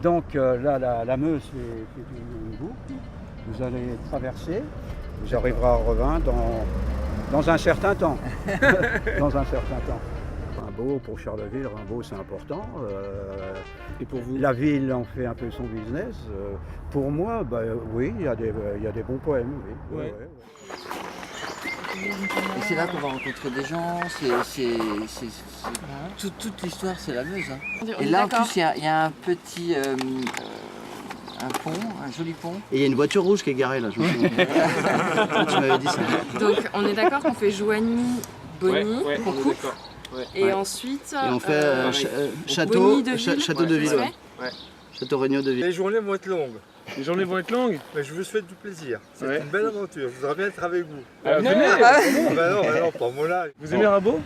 Donc là, la Meuse, c'est une boucle. Vous allez traverser, vous arriverez à Revin dans un certain temps. Dans un certain temps. Rimbaud, pour Charleville, Rimbaud c'est important. Et pour vous? La ville en fait un peu son business. Pour moi, oui, il y a des bons poèmes. Oui. Ouais. Et c'est là qu'on va rencontrer des gens, toute l'histoire c'est la Meuse. Hein. Et là en plus il y a un petit un pont, un joli pont. Et il y a une voiture rouge qui est garée là, je me souviens. Tu m'avais dit ça. Donc on est d'accord qu'on fait Joigny-Bonny, on coupe. Et ensuite Et on fait Château de Ville. Ouais. Château Regnault de Ville. Les journées vont être longues, Les journées vont être longues. mais je vous souhaite du plaisir. C'est Ouais. une belle aventure, je voudrais bien être avec vous. Venez. Non, pas moi là. Vous aimez Rimbaud?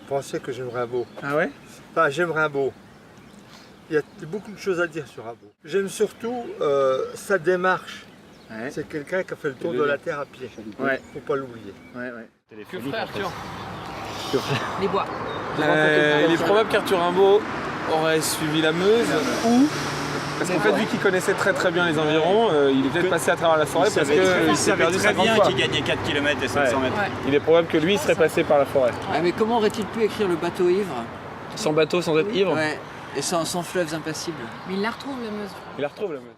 Pensez que j'aime Rimbaud. Ah ouais? Enfin, j'aime Rimbaud. Il y a beaucoup de choses à dire sur Rimbaud. J'aime surtout sa démarche. Ouais. C'est quelqu'un qui a fait le tour de la terre à pied. Ouais. Faut pas l'oublier. Ouais. Que ferait Arthur? Les bois. Il est probable qu'Arthur Rimbaud aurait suivi la Meuse ou... Parce qu'en fait, vu qu'il connaissait très bien les environs, il est peut-être passé à travers la forêt parce qu'il s'est perdu 50 fois. qu'il gagnait 4 km et 700 mètres. Ouais. Il est probable que lui, il serait passé par la forêt. Ah, mais comment aurait-il pu écrire le bateau ivre? Sans bateau, sans être ivre, Ouais. Et sans fleuves impassibles. Mais il la retrouve la Meuse. il la retrouve la Meuse.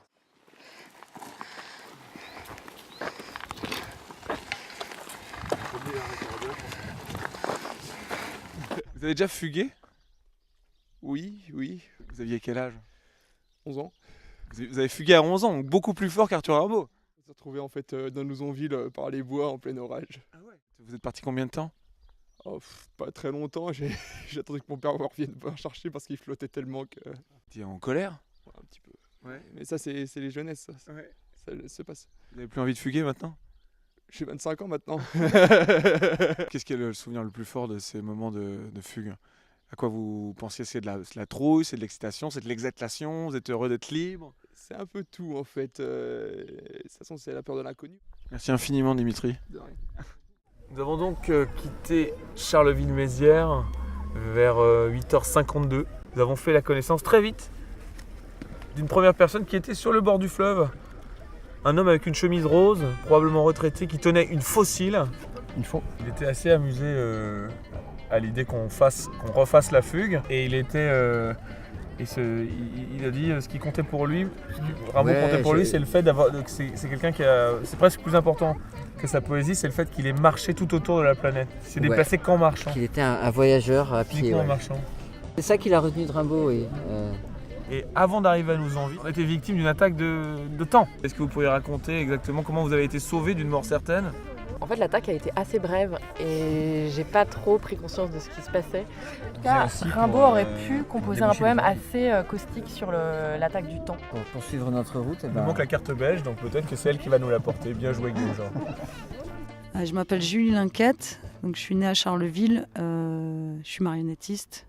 Vous avez déjà fugué? Oui. Vous aviez quel âge? 11 ans. Vous avez fugué à 11 ans, donc beaucoup plus fort qu'Arthur Rimbaud. On s'est retrouvé en fait dans Nouzonville par les bois en plein orage. Vous êtes parti combien de temps? Pas très longtemps, j'ai attendu que mon père revienne me chercher parce qu'il flottait tellement que... Tu es en colère? Un petit peu. Ouais. Mais ça c'est les jeunesses, ça. Ouais. Ça se passe. Vous n'avez plus envie de fuguer maintenant? J'ai 25 ans maintenant. Qu'est-ce qui est le souvenir le plus fort de ces moments de fugue? À quoi vous pensiez? C'est de la trouille, c'est de l'excitation, c'est de l'exaltation, vous êtes heureux d'être libre? C'est un peu tout en fait. De toute façon c'est la peur de l'inconnu. Merci infiniment Dimitri. De rien. Nous avons donc quitté Charleville-Mézières vers 8h52. Nous avons fait la connaissance très vite d'une première personne qui était sur le bord du fleuve. Un homme avec une chemise rose, probablement retraité, qui tenait une fossile. Il était assez amusé à l'idée qu'on refasse la fugue. Et il était... il a dit ce qui comptait pour lui, Rimbaud comptait pour lui, c'est le fait d'avoir... C'est quelqu'un qui a... C'est presque plus important que sa poésie, c'est le fait qu'il ait marché tout autour de la planète. Il s'est déplacé qu'en marchant. Qu'il était un voyageur à pied. Uniquement en Ouais. marchant. C'est ça qu'il a retenu de Rimbaud. Oui. Et avant d'arriver à Nouzonville, on a été victime d'une attaque de temps. Est-ce que vous pourriez raconter exactement comment vous avez été sauvé d'une mort certaine? En fait, l'attaque a été assez brève et j'ai pas trop pris conscience de ce qui se passait. En tout cas, Rimbaud aurait pu composer un poème assez caustique sur l'attaque du temps. Pour poursuivre notre route, Il nous manque la carte belge, donc peut-être que c'est elle qui va nous l'apporter. Bien joué Guillaume. Je m'appelle Julie Linquette, donc je suis née à Charleville, je suis marionnettiste,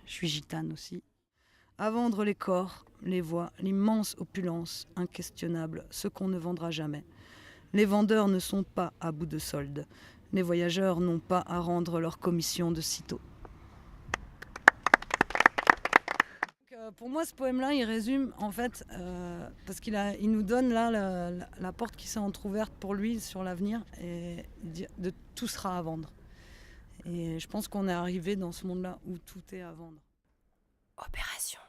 je suis gitane aussi. À vendre les corps, les voix, l'immense opulence, inquestionnable, ce qu'on ne vendra jamais. Les vendeurs ne sont pas à bout de solde. Les voyageurs n'ont pas à rendre leur commission de sitôt. Pour moi, ce poème-là, il résume, en fait, parce qu'il nous donne là la porte qui s'est entrouverte pour lui sur l'avenir, et de tout sera à vendre. Et je pense qu'on est arrivé dans ce monde-là où tout est à vendre. Opération